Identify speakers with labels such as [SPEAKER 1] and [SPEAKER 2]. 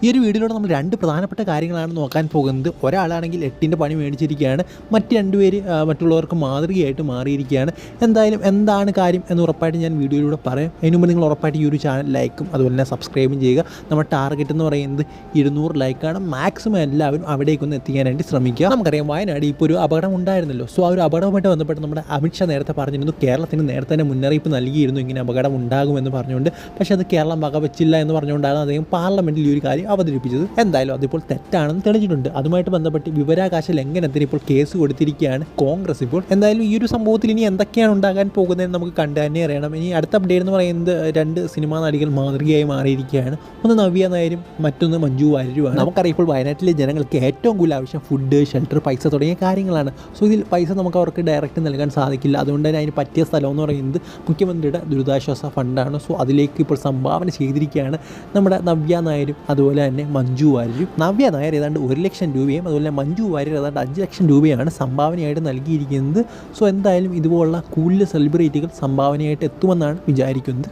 [SPEAKER 1] ഈ ഒരു വീഡിയോയിലൂടെ നമ്മൾ രണ്ട് പ്രധാനപ്പെട്ട കാര്യങ്ങളാണ് നോക്കാൻ പോകുന്നത്. ഒരാളാണെങ്കിൽ 8ൻ്റെ പണി മേടിച്ചിരിക്കുകയാണ്, മറ്റ് രണ്ടുപേര് മറ്റുള്ളവർക്ക് മാതൃകയായിട്ട് മാറിയിരിക്കുകയാണ്. എന്തായാലും എന്താണ് കാര്യം എന്ന് ഉറപ്പായിട്ട് ഞാൻ വീഡിയോയിലൂടെ പറയാം. അതിന് മുമ്പ് നിങ്ങൾ ഉറപ്പായിട്ട് ഈ ഒരു ചാനൽ ലൈക്കും അതുപോലെ തന്നെ സബ്സ്ക്രൈബും ചെയ്യുക. നമ്മുടെ ടാർഗറ്റ് എന്ന് പറയുന്നത് 200 ലൈക്കാണ്. മാക്സിമം എല്ലാവരും അവിടേക്കൊന്ന് എത്തിക്കാനായിട്ട് ശ്രമിക്കുക. നമുക്കറിയാം വയനാട് ഇപ്പോൾ ഒരു അപകടം ഉണ്ടായിരുന്നല്ലോ. സോ ആ ഒരു അപകടവുമായിട്ട് ബന്ധപ്പെട്ട് നമ്മുടെ അമിത്ഷാ നേരത്തെ പറഞ്ഞിരുന്നു, കേരളത്തിന് നേരത്തെ തന്നെ മുന്നറിയിപ്പ് നൽകിയിരുന്നു ഇങ്ങനെ അപകടം ഉണ്ടാകുമെന്ന് പറഞ്ഞുകൊണ്ട്. പക്ഷേ അത് കേരളം വകവച്ചില്ല എന്ന് പറഞ്ഞുകൊണ്ടാണ് അദ്ദേഹം പാർലമെൻറ്റിൽ ഈ ഒരു കാര്യം അവതരിപ്പിച്ചത്. എന്തായാലും അതിപ്പോൾ തെറ്റാണെന്ന് തെളിഞ്ഞിട്ടുണ്ട്. അതുമായിട്ട് ബന്ധപ്പെട്ട് വിവരാകാശ ലംഘനത്തിന് ഇപ്പോൾ കേസ് കൊടുത്തിരിക്കുകയാണ് കോൺഗ്രസ് ഇപ്പോൾ. എന്തായാലും ഈ ഒരു സംഭവത്തിൽ ഇനി എന്തൊക്കെയാണ് ഉണ്ടാകാൻ പോകുന്നതെന്ന് നമുക്ക് കണ്ടു തന്നെ അറിയണം. ഇനി അടുത്ത അപ്ഡേറ്റ് എന്ന് പറയുന്നത് 2 സിനിമാ നടികൾ മാതൃകയായി മാറിയിരിക്കുകയാണ്. ഒന്ന് നവ്യ നായരും മറ്റൊന്ന് മഞ്ജു വാര്യരുമാണ്. നമുക്കറിയാം ഇപ്പോൾ വയനാട്ടിലെ ജനങ്ങൾക്ക് ഏറ്റവും കൂടുതൽ ആവശ്യം ഫുഡ്, ഷെൽട്ടർ, പൈസ തുടങ്ങിയ കാര്യങ്ങളാണ്. സോ ഇതിൽ പൈസ നമുക്ക് അവർക്ക് ഡയറക്റ്റ് നൽകാൻ സാധിക്കില്ല. അതുകൊണ്ട് തന്നെ അതിന് പറ്റിയ സ്ഥലം എന്ന് പറയുന്നത് മുഖ്യമന്ത്രിയുടെ ദുരിതാശ്വാസ ഫണ്ടാണ്. സോ അതിലേക്ക് ഇപ്പോൾ സംഭാവന ചെയ്തിരിക്കുകയാണ് നമ്മുടെ നവ്യ നായരും അതുപോലെ തന്നെ മഞ്ജു വാര്യരും. നവ്യ നായർ ഏതാണ്ട് 1 ലക്ഷം രൂപയും അതുപോലെ തന്നെ മഞ്ജു വാര്യർ ഏതാണ്ട് 5 ലക്ഷം രൂപയാണ് സംഭാവനയായിട്ട് നൽകിയിരിക്കുന്നത്. സോ എന്തായാലും ഇതുപോലുള്ള കൂടുതൽ സെലിബ്രിറ്റികൾ സംഭാവനയായിട്ട് എത്തുമെന്നാണ് വിചാരിക്കുന്നത്.